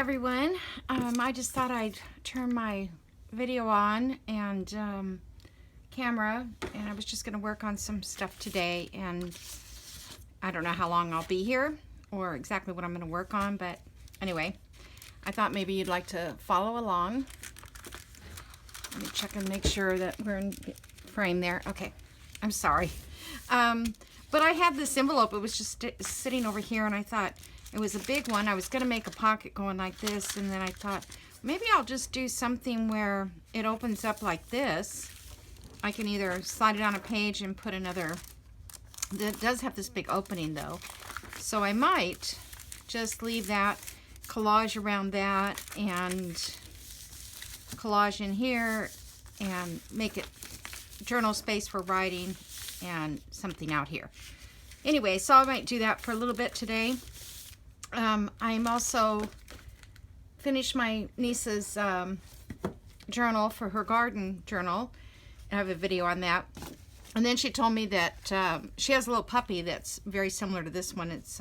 everyone. I just thought I'd turn my video on and camera, and I was just going to work on some stuff today, and I don't know how long I'll be here or exactly what I'm going to work on, but anyway, I thought maybe you'd like to follow along. Let me check and make sure that we're in frame there. Okay, I'm sorry. But I had this envelope. It was just sitting over here, and I thought it was a big one. I was going to make a pocket going like this, and then I thought maybe I'll just do something where it opens up like this. I can either slide it on a page and put another. It does have this big opening though, so I might just leave that collage around that and collage in here and make it journal space for writing and something out here. Anyway, so I might do that for a little bit today. I'm also finished my niece's journal for her garden journal. I have a video on that. And then she told me that she has a little puppy that's very similar to this one. It's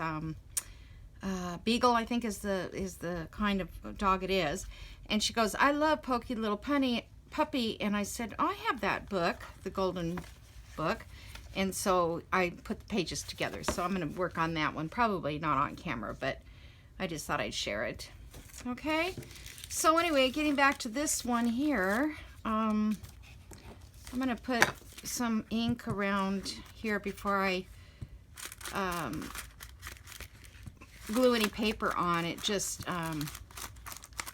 Beagle, I think is the kind of dog it is. And she goes, I love Pokey Little Puppy. And I said, oh, I have that book, the Golden Book. And so I put the pages together. So I'm going to work on that one. Probably not on camera, but I just thought I'd share it. Okay. So anyway, getting back to this one here, I'm going to put some ink around here before I glue any paper on. It just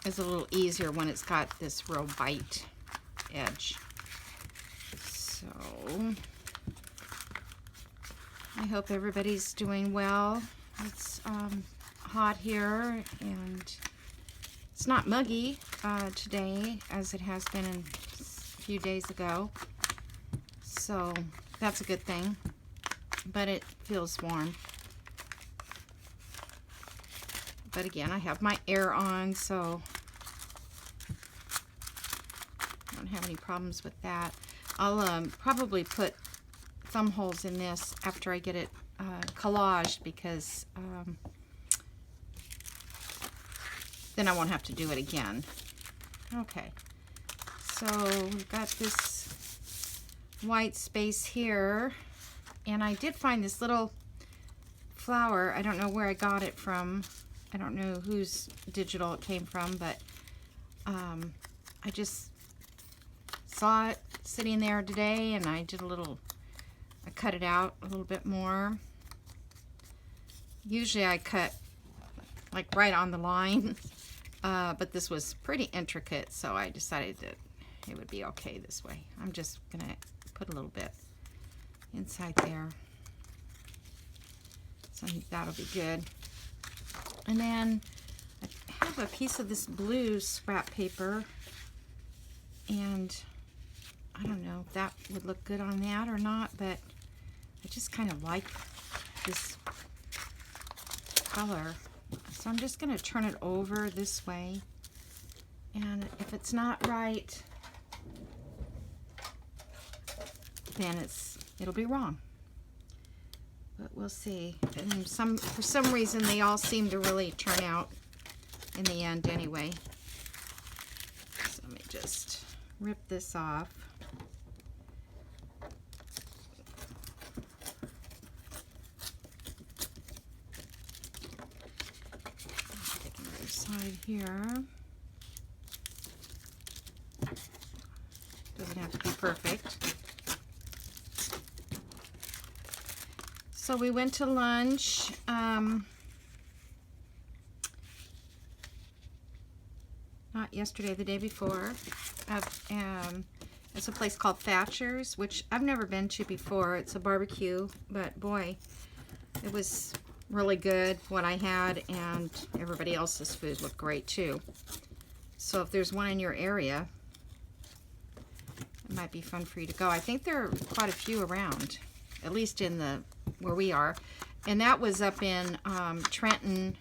is a little easier when it's got this real bite edge. So I hope everybody's doing well. It's hot here, and it's not muggy today as it has been a few days ago. So that's a good thing, but it feels warm. But again, I have my air on, so I don't have any problems with that. I'll probably put thumb holes in this after I get it collaged, because then I won't have to do it again. Okay, so we've got this white space here, and I did find this little flower. I don't know where I got it from. I don't know whose digital it came from, but I just saw it sitting there today, and I cut it out a little bit more. Usually I cut like right on the line, but this was pretty intricate, so I decided that it would be okay this way. I'm just gonna put a little bit inside there. So I think that'll be good. And then I have a piece of this blue scrap paper, and I don't know if that would look good on that or not, but I just kind of like this color. So I'm just going to turn it over this way, and if it's not right, then it'll be wrong. But we'll see. And for some reason they all seem to really turn out in the end anyway. So let me just rip this off. Take another side here. Doesn't have to be perfect. So we went to lunch. Not yesterday, the day before. It's a place called Thatcher's, which I've never been to before. It's a barbecue, but boy, it was really good what I had, and everybody else's food looked great too. So if there's one in your area, it might be fun for you to go. I think there are quite a few around, at least in where we are, and that was up in Trenton,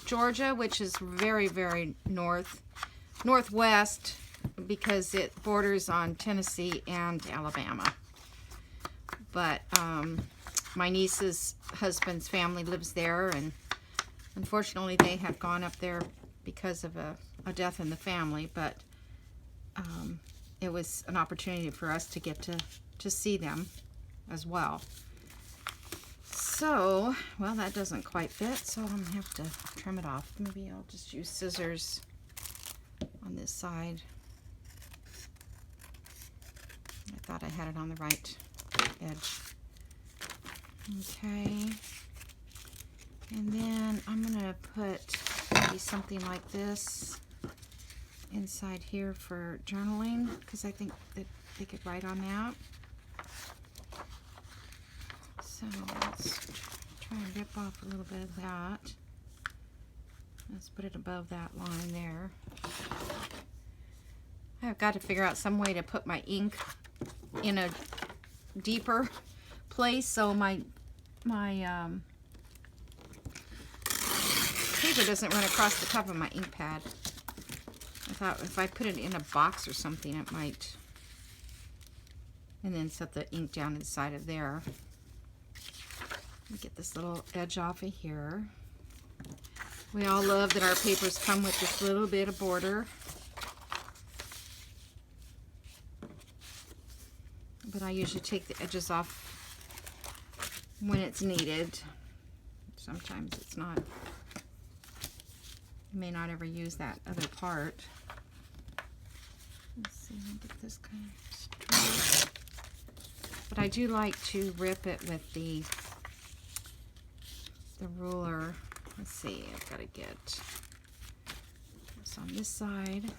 Georgia, which is very, very northwest, because it borders on Tennessee and Alabama. But my niece's husband's family lives there, and unfortunately they have gone up there because of a death in the family, but it was an opportunity for us to get to see them as well. So, well, that doesn't quite fit, so I'm going to have to trim it off. Maybe I'll just use scissors on this side. I thought I had it on the right edge. Okay. And then I'm going to put maybe something like this inside here for journaling, because I think that they could write on that. So let's try and rip off a little bit of that. Let's put it above that line there. I've got to figure out some way to put my ink in a deeper place so my paper doesn't run across the top of my ink pad. I thought if I put it in a box or something, it might. And then set the ink down inside of there. Let me get this little edge off of here. We all love that our papers come with this little bit of border. But I usually take the edges off when it's needed. Sometimes it's not. You may not ever use that other part. Let's see, I'll get this kind of straight. But I do like to rip it with the ruler. Let's see, I've got to get this on this side.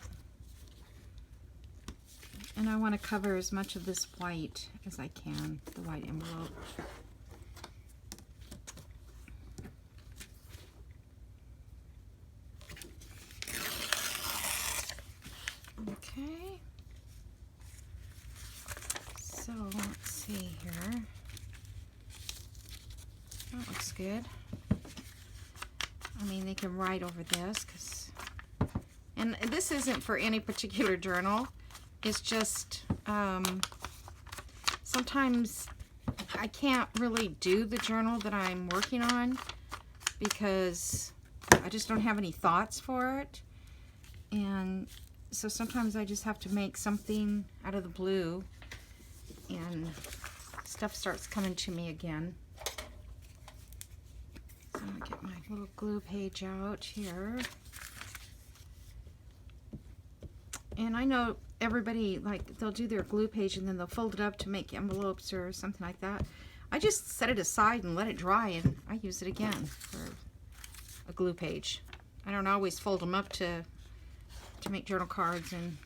And I want to cover as much of this white as I can, the white envelope. Okay. So let's see here. That looks good. I mean, they can write over this, and this isn't for any particular journal. It's just, sometimes I can't really do the journal that I'm working on because I just don't have any thoughts for it. And so sometimes I just have to make something out of the blue and stuff starts coming to me again. So I'm gonna get my little glue page out here. And I know everybody, like, they'll do their glue page and then they'll fold it up to make envelopes or something like that. I just set it aside and let it dry, and I use it again for a glue page. I don't always fold them up to make journal cards, and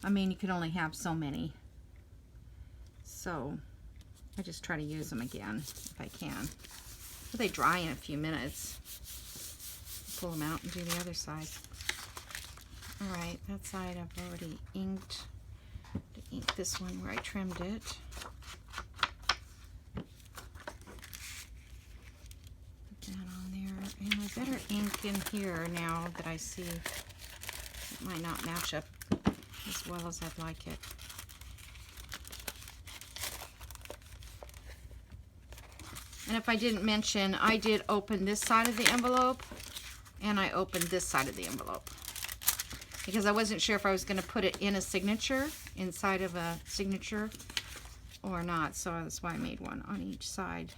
I mean, you can only have so many. So I just try to use them again if I can. But they dry in a few minutes. Pull them out and do the other side. Alright, that side I've already inked. To ink this one where I trimmed it. Put that on there. And I better ink in here now that I see it might not match up as well as I'd like it. And if I didn't mention, I did open this side of the envelope and I opened this side of the envelope, because I wasn't sure if I was going to put it in a signature, inside of a signature or not. So that's why I made one on each side.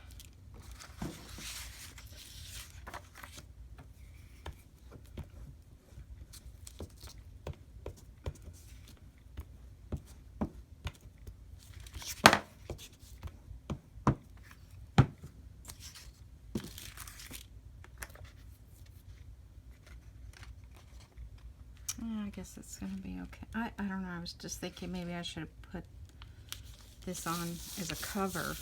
I guess it's going to be okay. I don't know. I was just thinking maybe I should have put this on as a cover.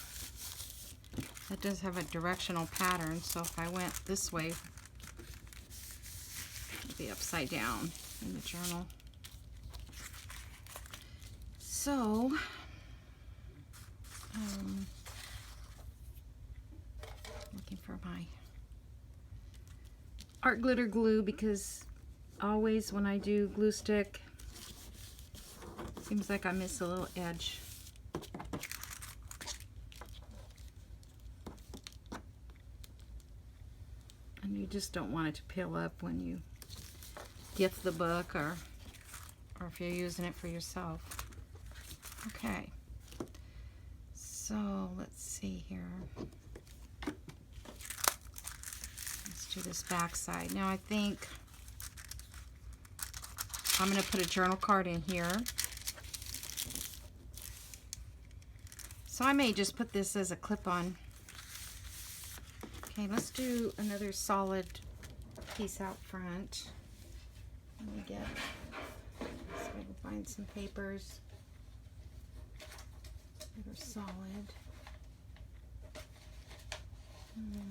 It does have a directional pattern, so if I went this way, it'd be upside down in the journal. So, looking for my art glitter glue, because always when I do glue stick, seems like I miss a little edge. And you just don't want it to peel up when you gift the book or if you're using it for yourself. Okay. So let's see here. Let's do this back side. Now I think I'm going to put a journal card in here. So I may just put this as a clip-on. Okay, let's do another solid piece out front. Let me get, so I can find some papers that are solid. Yeah.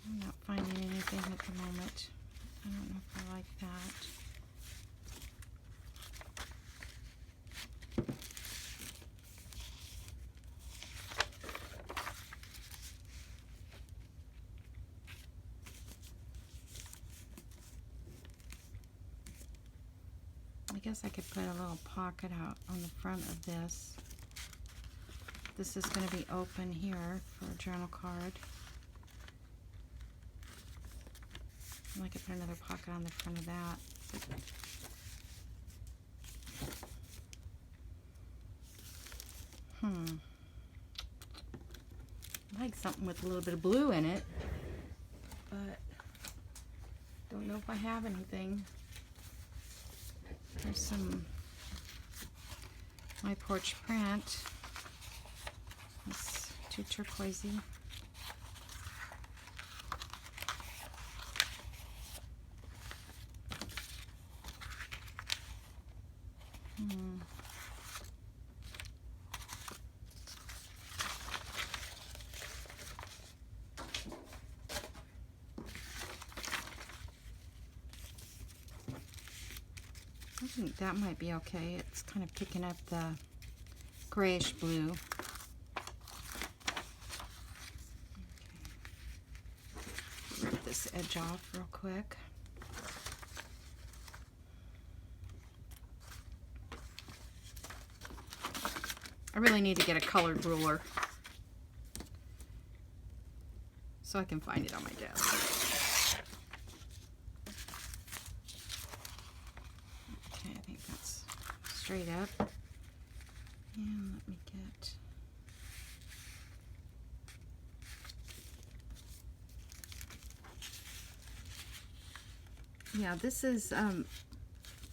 I'm not finding anything at the moment. I don't know if I like that. I guess I could put a little pocket out on the front of this. This is going to be open here for a journal card. And I could put another pocket on the front of that. I like something with a little bit of blue in it, but don't know if I have anything. There's some My Porch print. It's too turquoisey. I think that might be okay. It's kind of picking up the grayish blue. Okay. Rip this edge off real quick. I really need to get a colored ruler so I can find it on my desk. Okay, I think that's straight up. And let me get... Yeah, this is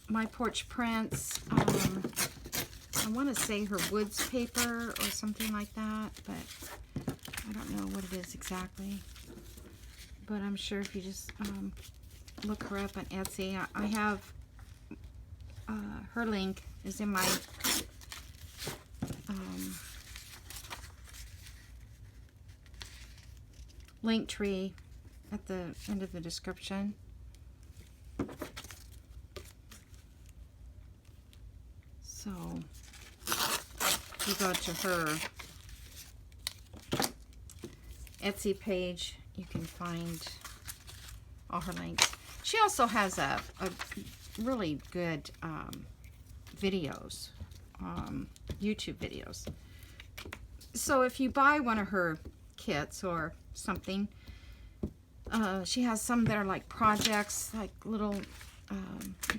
My Porch Prints. I want to say her woods paper or something like that, but I don't know what it is exactly. But I'm sure if you just look her up on Etsy, I have her link is in my link tree at the end of the description. So if you go to her Etsy page, you can find all her links. She also has a really good videos, YouTube videos. So if you buy one of her kits or something, she has some that are like projects, like little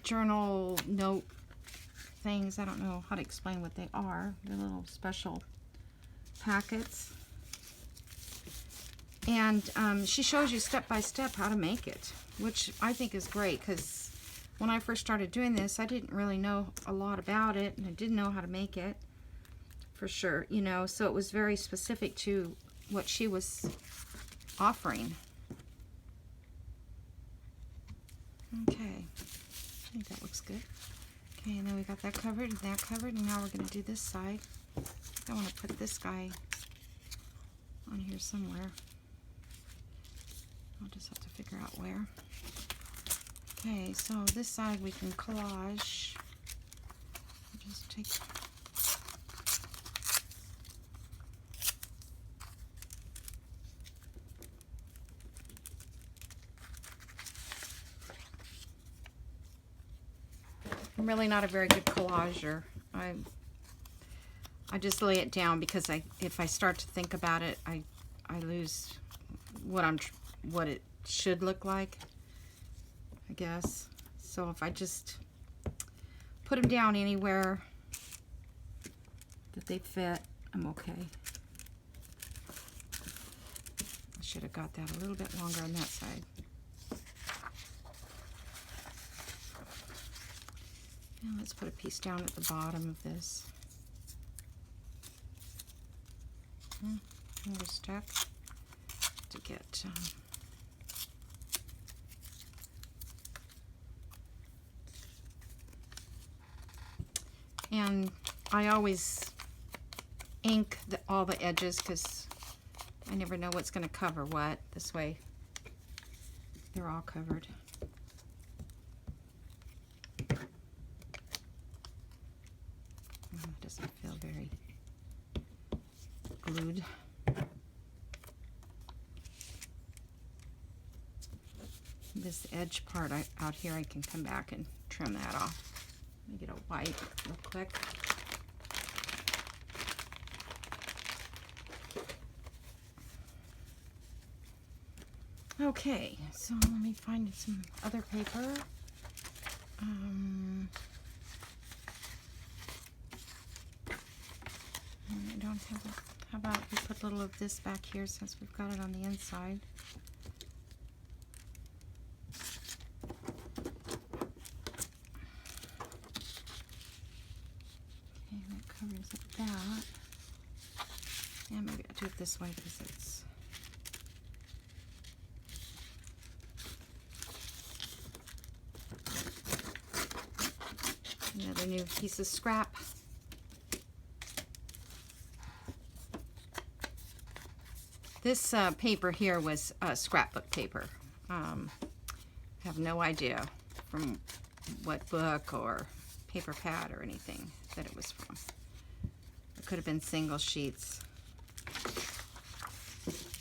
journal note things. I don't know how to explain what they are. They're little special packets. And she shows you step by step how to make it, which I think is great, because when I first started doing this, I didn't really know a lot about it, and I didn't know how to make it for sure, you know, so it was very specific to what she was offering. Okay, I think that looks good. Okay, and then we got that covered and that covered, and now we're going to do this side. I want to put this guy on here somewhere. I'll just have to figure out where. Okay, so this side we can collage. I'll just take... I'm really not a very good collager. I just lay it down because if I start to think about it, I lose what it should look like, I guess. So if I just put them down anywhere that they fit, I'm okay. I should have got that a little bit longer on that side. Now let's put a piece down at the bottom of this. We're stuck to get and I always ink all the edges because I never know what's going to cover what. This way they're all covered. It doesn't feel very glued. This edge part out here, I can come back and trim that off. Let me get a white real quick. Okay, so let me find some other paper. I don't have it. How about we put a little of this back here since we've got it on the inside. Okay, that covers up that. Yeah, maybe I'll do it this way because it's... Another new piece of scrap. This paper here was scrapbook paper. I have no idea from what book or paper pad or anything that it was from. It could have been single sheets.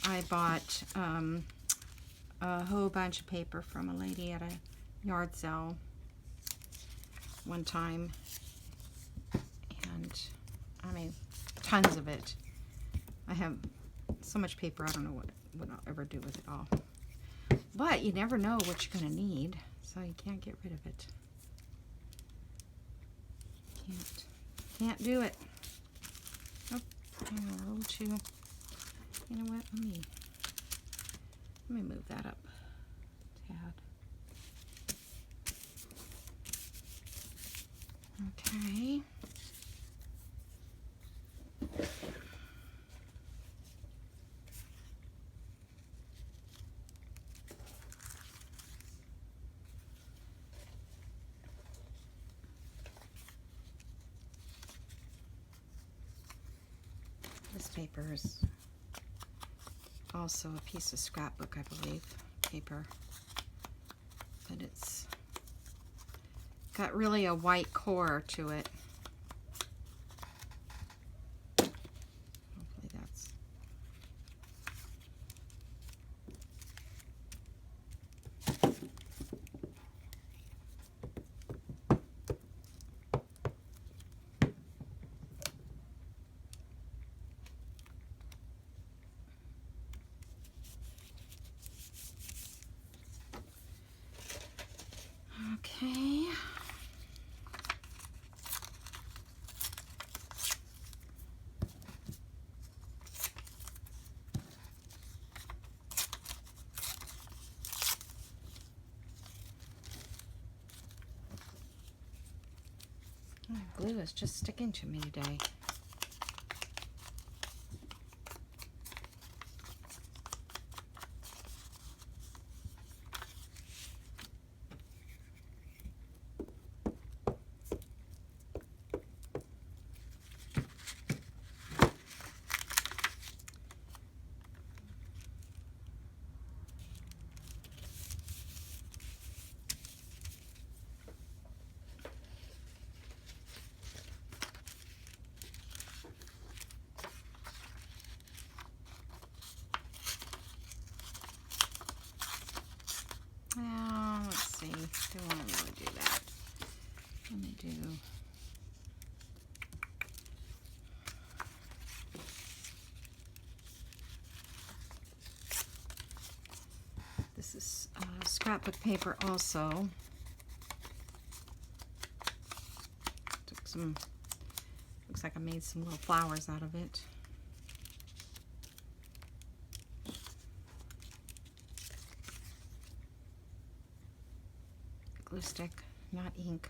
I bought a whole bunch of paper from a lady at a yard sale one time, and I mean tons of it. I have so much paper, I don't know what I'll ever do with it all. But you never know what you're going to need, so you can't get rid of it. Can't do it. Oh, hang on, a little too. You know what? Let me move that up a tad. Okay. This paper is also a piece of scrapbook, I believe, paper. But it's got really a white core to it. Hopefully that's... Okay. Oh, glue is just sticking to me today. Let's see. Do I want to really do that? Let me do. This is scrapbook paper also. Took some, looks like I made some little flowers out of it. Glue stick, not ink.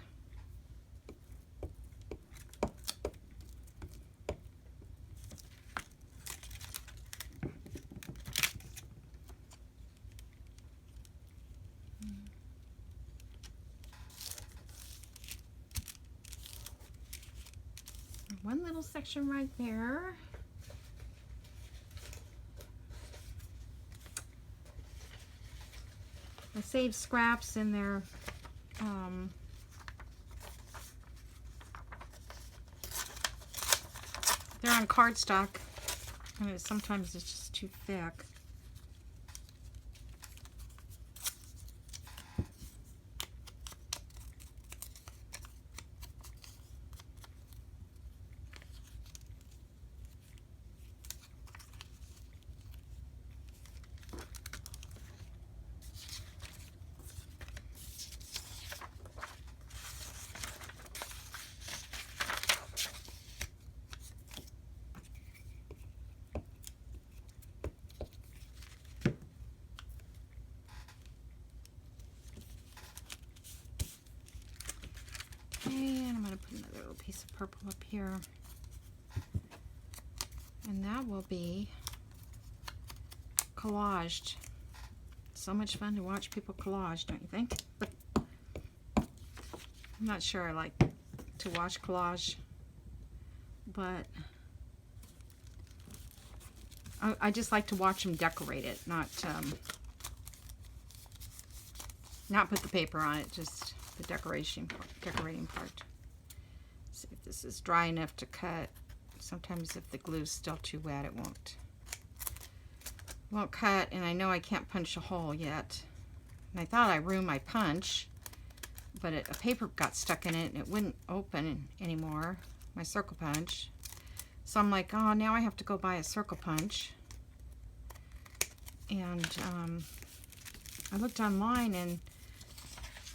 One little section right there. I saved scraps in there. They're on cardstock, and sometimes it's just too thick. And I'm going to put another little piece of purple up here. And that will be collaged. So much fun to watch people collage, don't you think? I'm not sure I like to watch collage, but I just like to watch them decorate it, not put the paper on it, just the decorating part. See if this is dry enough to cut. Sometimes if the glue's still too wet, it won't cut, and I know I can't punch a hole yet. And I thought I ruined my punch, but a paper got stuck in it and it wouldn't open anymore, my circle punch. So I'm like, oh, now I have to go buy a circle punch. And I looked online, and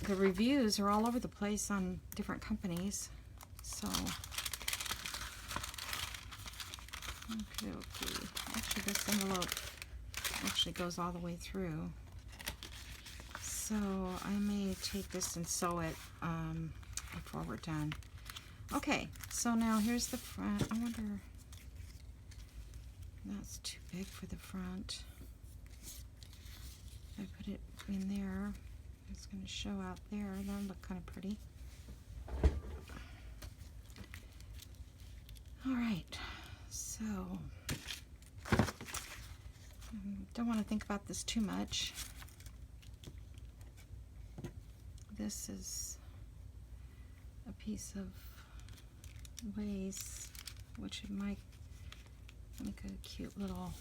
the reviews are all over the place on different companies. So, okay. Actually, this envelope actually goes all the way through. So I may take this and sew it before we're done. Okay, so now here's the front. I wonder, that's too big for the front. I put it in there. It's going to show out there. That'll look kind of pretty. All right, so don't want to think about this too much. This is a piece of lace, which it might make a cute little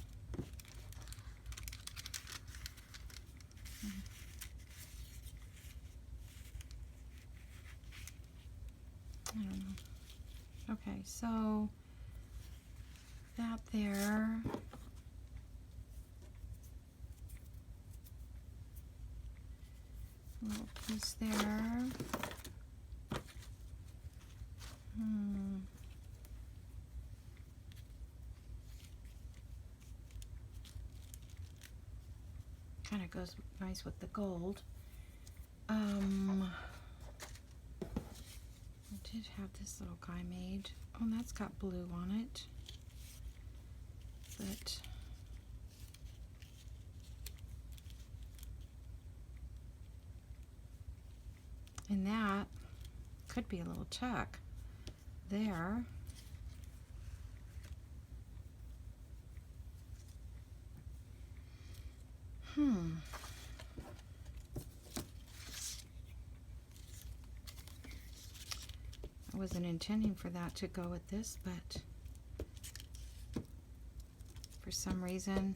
I don't know. Okay, so that there. A little piece there. Kind of goes nice with the gold. I did have this little guy made. Oh, and that's got blue on it. But and that could be a little tuck there. I wasn't intending for that to go with this, but for some reason,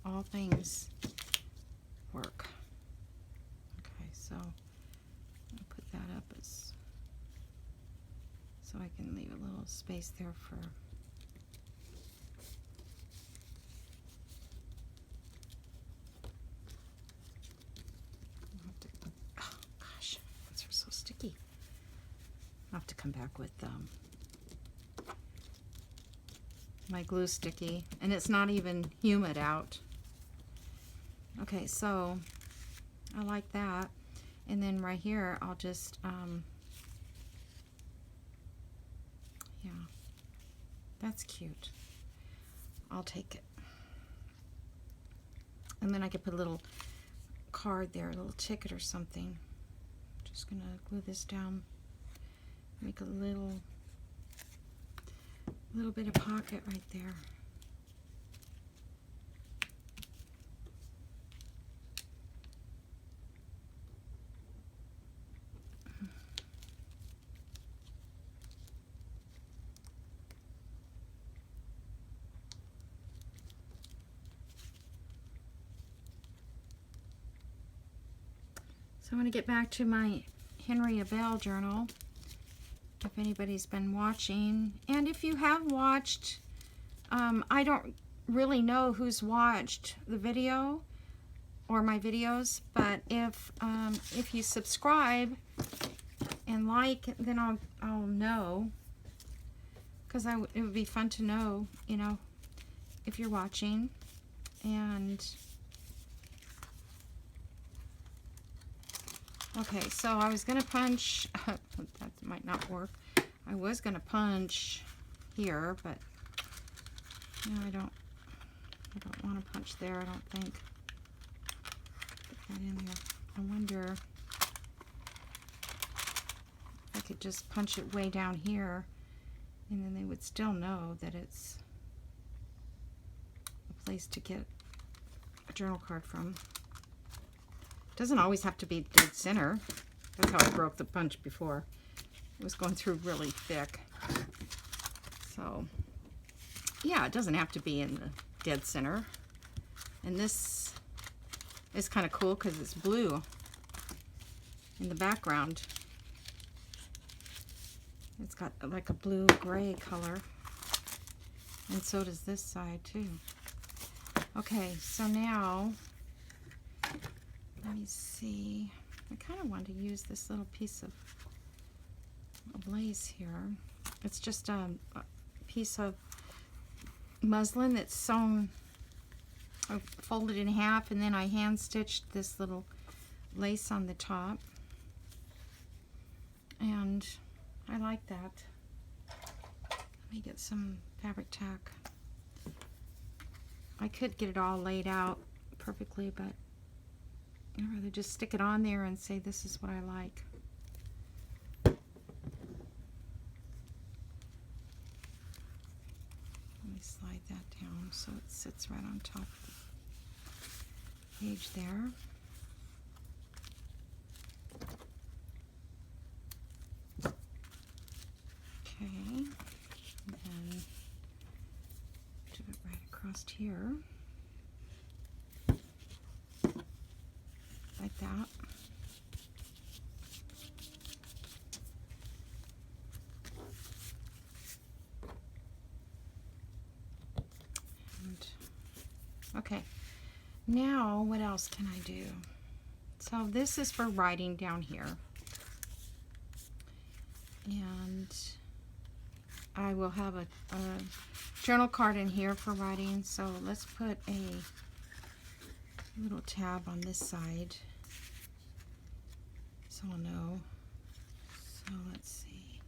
all things work. Okay, so I'll put that up as So I can leave a little space there for oh gosh, these are so sticky. I'll have to come back with my glue sticky, and it's not even humid out. Okay, so I like that. And then right here, I'll just, yeah, that's cute. I'll take it. And then I could put a little card there, a little ticket or something. Just gonna glue this down, make a little bit of pocket right there. So I'm going to get back to my Henry Abel journal, if anybody's been watching. And if you have watched, I don't really know who's watched the video or my videos, but if you subscribe and like, then I'll know, because it would be fun to know, you know, if you're watching. And okay, so I was gonna punch, that might not work. I was gonna punch here, but no, I don't want to punch there, I don't think. Put that in there. I wonder if I could just punch it way down here, and then they would still know that it's a place to get a journal card from. Doesn't always have to be dead center. That's how I broke the punch before. It was going through really thick. So, yeah, it doesn't have to be in the dead center. And this is kind of cool because it's blue in the background. It's got like a blue-gray color. And so does this side too. Okay, so now let me see. I kind of want to use this little piece of lace here. It's just a piece of muslin that's sewn, folded in half, and then I hand stitched this little lace on the top. And I like that. Let me get some fabric tack. I could get it all laid out perfectly, but I'd rather just stick it on there and say this is what I like. Let me slide that down so it sits right on top of the page there. Okay, and then do it right across here. Like that. And, okay, now what else can I do? So this is for writing down here. And I will have a journal card in here for writing. So let's put a little tab on this side, so I'll know. So let's see.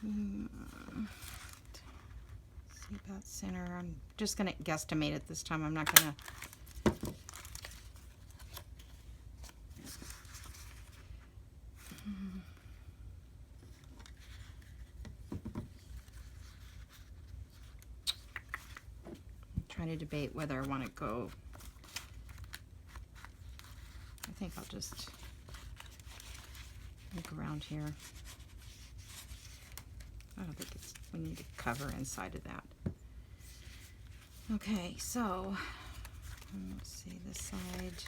See about center. I'm just going to guesstimate it this time. I'm not going to. Trying to debate whether I want to go. I think I'll just look around here. I don't think we need to cover inside of that. Okay, so let's see this side.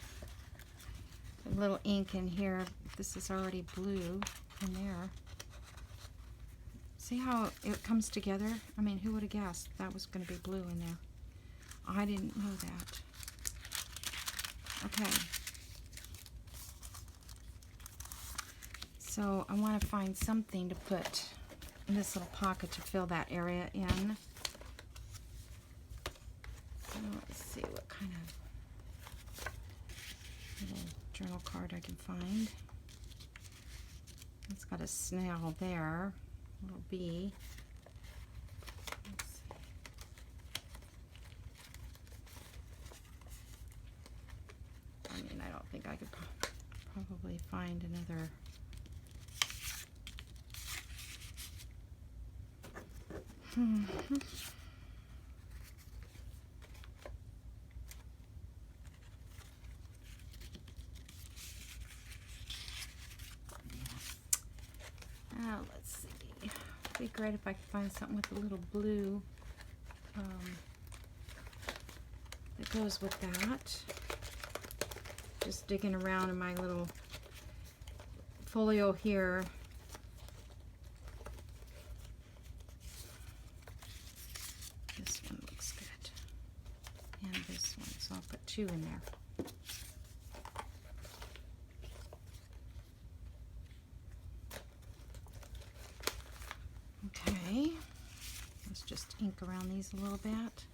a little ink in here. This is already blue in there. See how it comes together? I mean, who would have guessed that was going to be blue in there? I didn't know that. Okay. So I want to find something to put in this little pocket to fill that area in. So let's see what kind of little journal card I can find. It's got a snail there, a little bee. Let's see. I mean, I don't think I could probably find another. Let's see. It'd be great if I could find something with a little blue that goes with that. Just digging around in my little folio here. This one looks good. And this one, so I'll put two in there. Okay, let's just ink around these a little bit.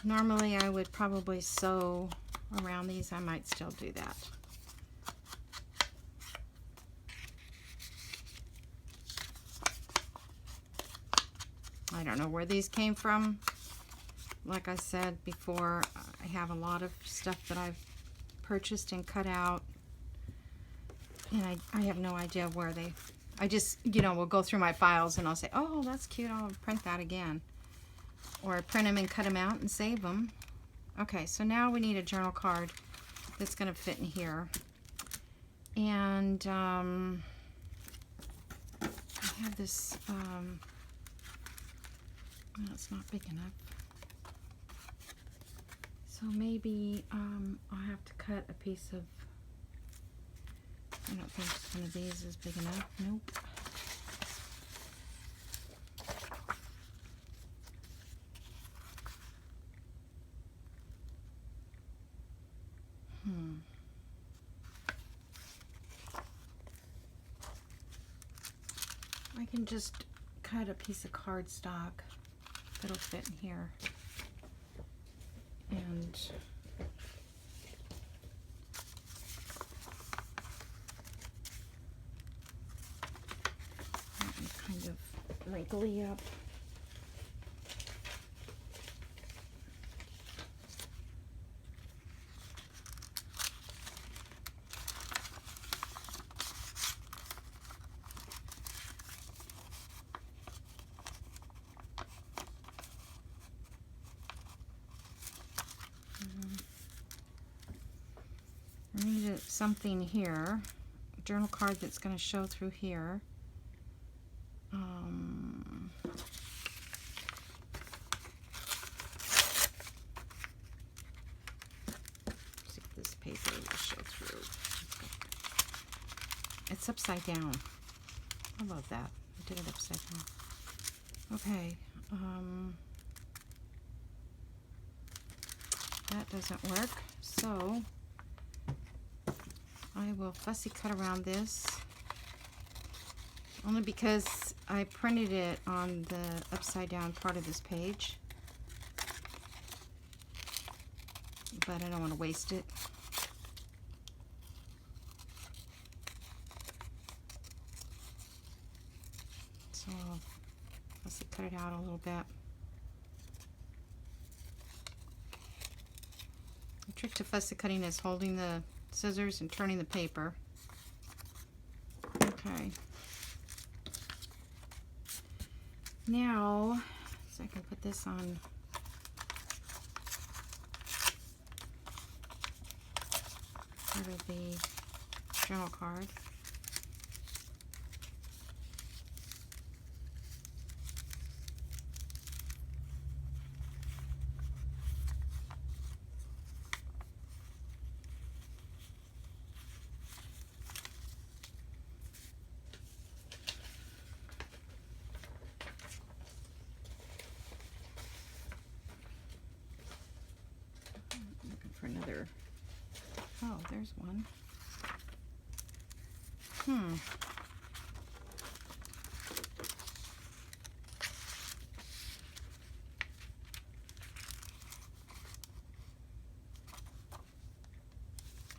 Normally I would probably sew around these. I might still do that. I don't know where these came from. Like I said before, I have a lot of stuff that I've purchased and cut out, and I have no idea where they... I just, you know, will go through my files and I'll say, oh, that's cute, I'll print that again. Or I print them and cut them out and save them. Okay, so now we need a journal card that's going to fit in here. And I have this, well, it's not big enough. So maybe I'll have to cut a piece of... I don't think one of these is big enough. Nope. I can just cut a piece of cardstock that'll fit in here. And kind of wrinkly up. I need something here, a journal card that's going to show through here. See if this paper will show through. It's upside down. I love that. I did it upside down. Okay. That doesn't work. So I will fussy cut around this. Only because I printed it on the upside down part of this page. But I don't want to waste it. So I'll fussy cut it out a little bit. The trick to fussy cutting is holding the scissors and turning the paper. Okay. Now, so I can put this on part of the journal card. other. Oh, there's one.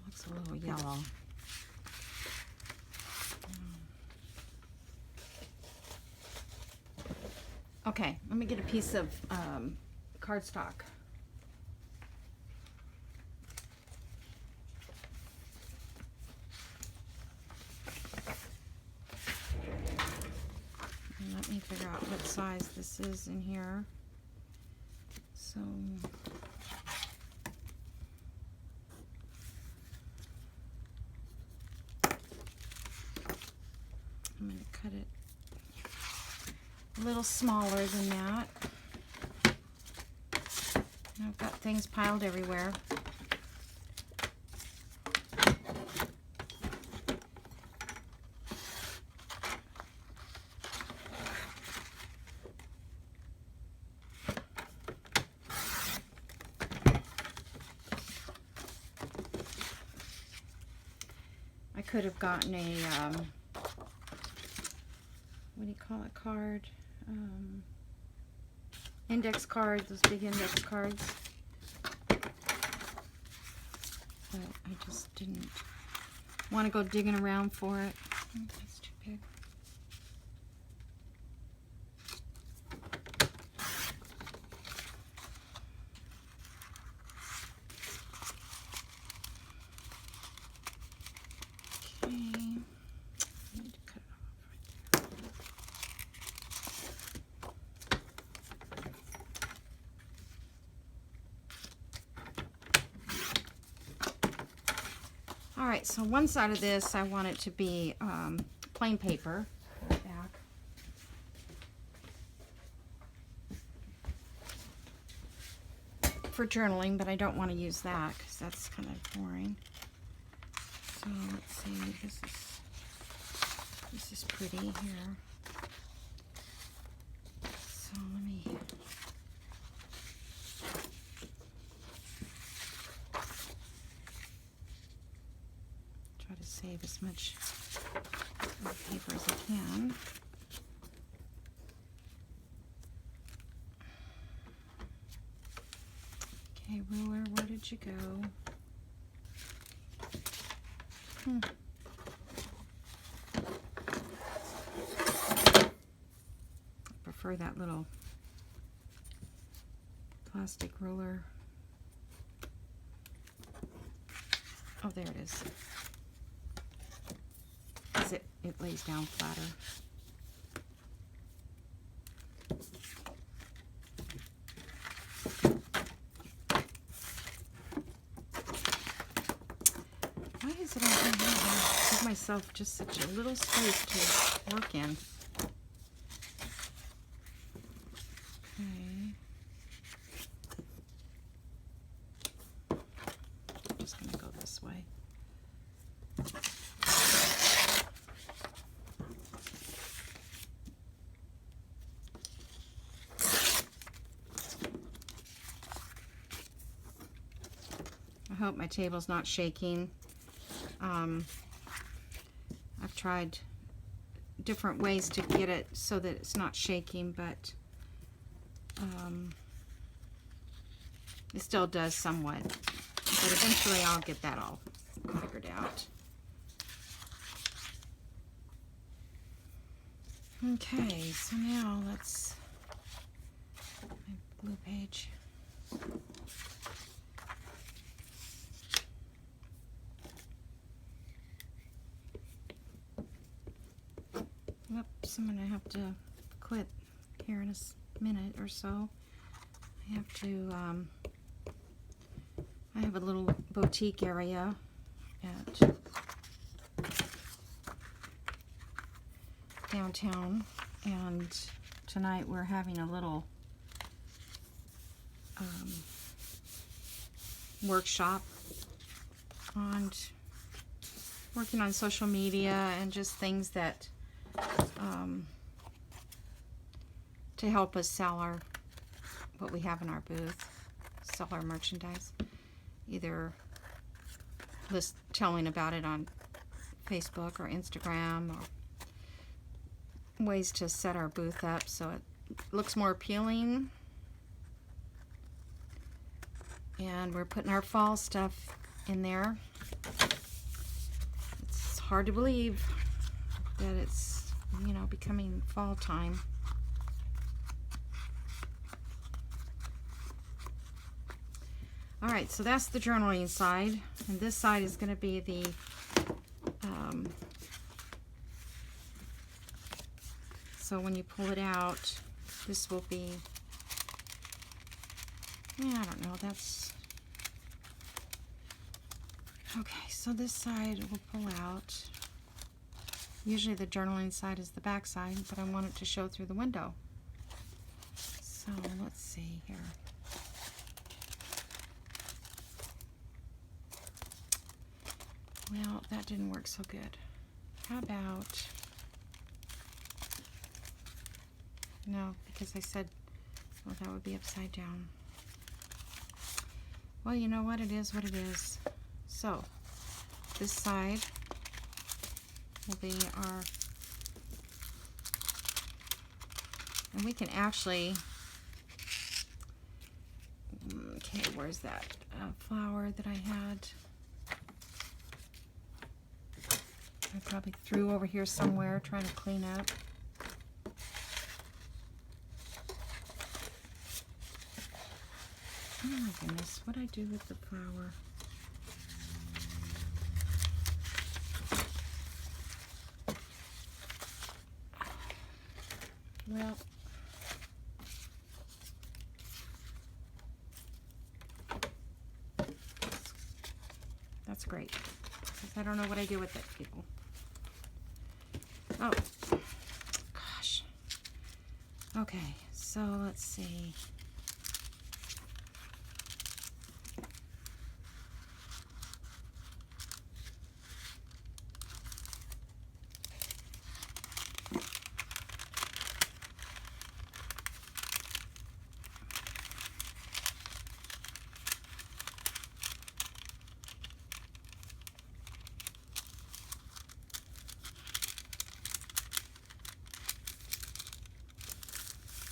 Looks a little yellow. Okay, let me get a piece of cardstock. And let me figure out what size this is in here. So I'm going to cut it a little smaller than that. I've got things piled everywhere. I could have gotten a, what do you call it, card? Index card, those big index cards. But I just didn't want to go digging around for it. Oh, that's too big. Alright, so one side of this I want it to be plain paper. Back. For journaling, but I don't want to use that because that's kind of boring. So let's see, this is pretty here. So let me try to save as much paper as I can. Okay, ruler, where did you go? I prefer that little plastic ruler. Oh, there it is. It lays down flatter. Why is it I give myself just such a little space to work in? Okay. I'm just going to go this way. I hope my table's not shaking. I've tried different ways to get it so that it's not shaking, but it still does somewhat. But eventually I'll get that all figured out. Okay, so now let's, my blue page. Oops, I'm going to have to quit here in a minute or so. I have to, I have a little boutique area at downtown, and tonight we're having a little workshop on working on social media and just things that to help us sell what we have in our booth, sell our merchandise. either telling about it on Facebook or Instagram, or ways to set our booth up so it looks more appealing. And we're putting our fall stuff in there. It's hard to believe that it's, you know, becoming fall time. All right, so that's the journaling side, and this side is going to be the so when you pull it out, this will be, yeah, I don't know, that's okay. So this side will pull out. Usually the journaling side is the back side, but I want it to show through the window. So let's see here. Well, that didn't work so good. How about, no, because I said, well, that would be upside down. Well, you know what? It is what it is. So, this side will be our, and we can actually, okay, where's that flower that I had? I probably threw over here somewhere trying to clean up. Oh my goodness, what'd I do with the flower? Well, that's great, because I don't know what I do with it, people. Oh, gosh. Okay, so let's see.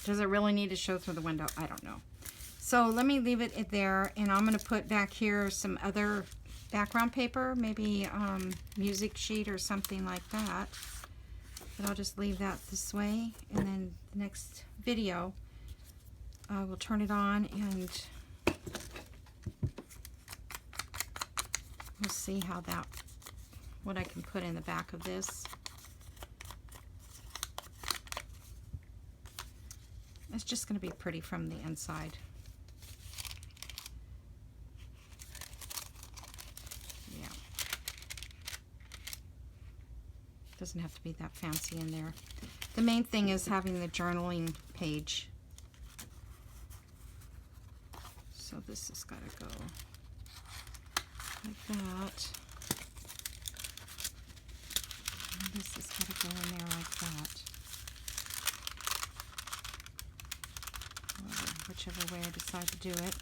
Does it really need to show through the window? I don't know. So let me leave it there, and I'm going to put back here some other background paper, maybe music sheet or something like that. But I'll just leave that this way, and then the next video we'll turn it on and we'll see how that, what I can put in the back of this. It's just going to be pretty from the inside. Yeah. Doesn't have to be that fancy in there. The main thing is having the journaling page. So this has got to go like that. And this has got to go in there like that. Whichever way I decide to do it.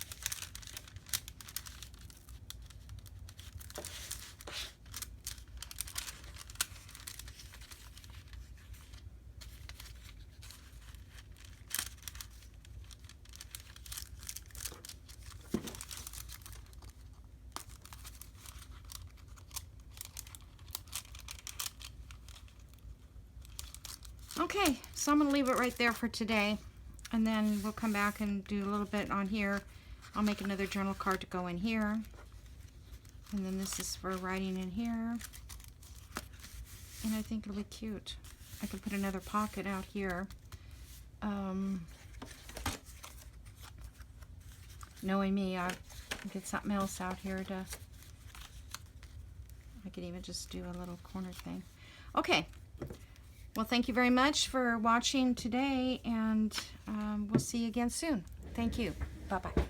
Okay, so I'm going to leave it right there for today. And then we'll come back and do a little bit on here. I'll make another journal card to go in here. And then this is for writing in here. And I think it'll be cute. I could put another pocket out here. Knowing me, I'll get something else out here to, I could even just do a little corner thing. Okay. Well, thank you very much for watching today, and we'll see you again soon. Thank you. Bye-bye.